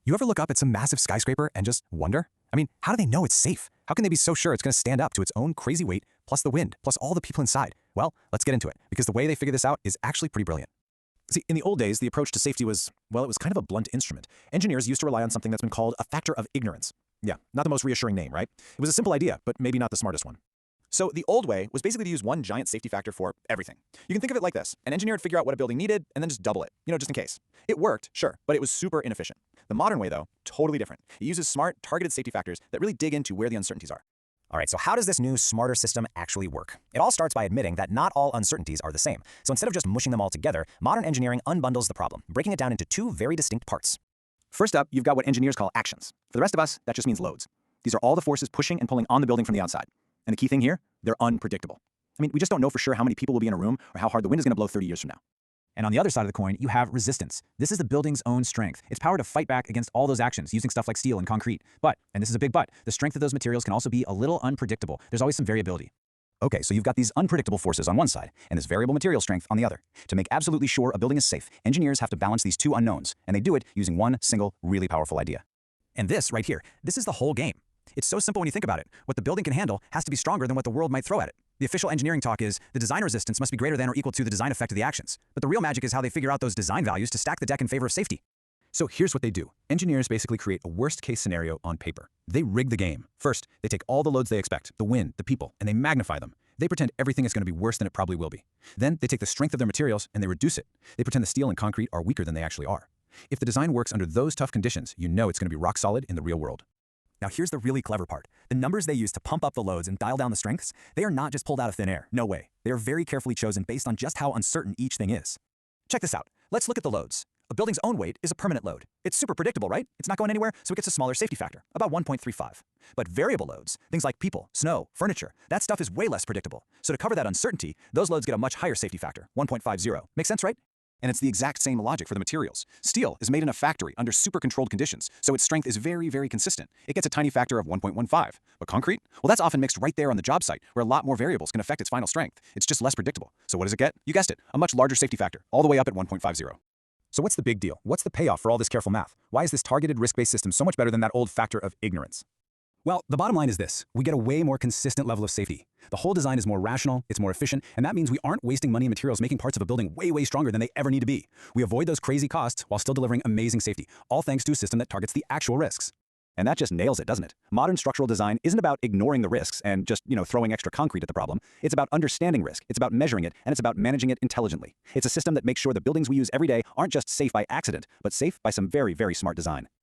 You ever look up at some massive skyscraper and just wonder? I mean, how do they know it's safe? How can they be so sure it's going to stand up to its own crazy weight, plus the wind, plus all the people inside? Well, let's get into it, because the way they figure this out is actually pretty brilliant. See, in the old days, the approach to safety was, well, it was kind of a blunt instrument. Engineers used to rely on something that's been called a factor of ignorance. Yeah, not the most reassuring name, right? It was a simple idea, but maybe not the smartest one. So the old way was basically to use one giant safety factor for everything. You can think of it like this. An engineer would figure out what a building needed and then just double it, just in case. It worked, sure, but it was super inefficient. The modern way, though, totally different. It uses smart, targeted safety factors that really dig into where the uncertainties are. All right, so how does this new, smarter system actually work? It all starts by admitting that not all uncertainties are the same. So instead of just mushing them all together, modern engineering unbundles the problem, breaking it down into two very distinct parts. First up, you've got what engineers call actions. For the rest of us, that just means loads. These are all the forces pushing and pulling on the building from the outside. And the key thing here, they're unpredictable. I mean, we just don't know for sure how many people will be in a room or how hard the wind is going to blow 30 years from now. And on the other side of the coin, you have resistance. This is the building's own strength. Its power to fight back against all those actions using stuff like steel and concrete. But, and this is a big but, the strength of those materials can also be a little unpredictable. There's always some variability. Okay, so you've got these unpredictable forces on one side and this variable material strength on the other. To make absolutely sure a building is safe, engineers have to balance these two unknowns, and they do it using one single, really powerful idea. And this right here, this is the whole game. It's so simple when you think about it. What the building can handle has to be stronger than what the world might throw at it. The official engineering talk is the design resistance must be greater than or equal to the design effect of the actions. But the real magic is how they figure out those design values to stack the deck in favor of safety. So here's what they do. Engineers basically create a worst-case scenario on paper. They rig the game. First, they take all the loads they expect, the wind, the people, and they magnify them. They pretend everything is going to be worse than it probably will be. Then they take the strength of their materials and they reduce it. They pretend the steel and concrete are weaker than they actually are. If the design works under those tough conditions, you know it's going to be rock solid in the real world. Now here's the really clever part. The numbers they use to pump up the loads and dial down the strengths, they are not just pulled out of thin air. No way. They are very carefully chosen based on just how uncertain each thing is. Check this out. Let's look at the loads. A building's own weight is a permanent load. It's super predictable, right? It's not going anywhere, so it gets a smaller safety factor, about 1.35. But variable loads, things like people, snow, furniture, that stuff is way less predictable. So to cover that uncertainty, those loads get a much higher safety factor, 1.50. Make sense, right? And it's the exact same logic for the materials. Steel is made in a factory under super controlled conditions, so its strength is very, very consistent. It gets a tiny factor of 1.15. But concrete? Well, that's often mixed right there on the job site, where a lot more variables can affect its final strength. It's just less predictable. So what does it get? You guessed it, a much larger safety factor, all the way up at 1.50. So what's the big deal? What's the payoff for all this careful math? Why is this targeted risk-based system so much better than that old factor of ignorance? Well, the bottom line is this. We get a way more consistent level of safety. The whole design is more rational, it's more efficient, and that means we aren't wasting money and materials making parts of a building way, way stronger than they ever need to be. We avoid those crazy costs while still delivering amazing safety, all thanks to a system that targets the actual risks. And that just nails it, doesn't it? Modern structural design isn't about ignoring the risks and just, throwing extra concrete at the problem. It's about understanding risk, it's about measuring it, and it's about managing it intelligently. It's a system that makes sure the buildings we use every day aren't just safe by accident, but safe by some very, very smart design.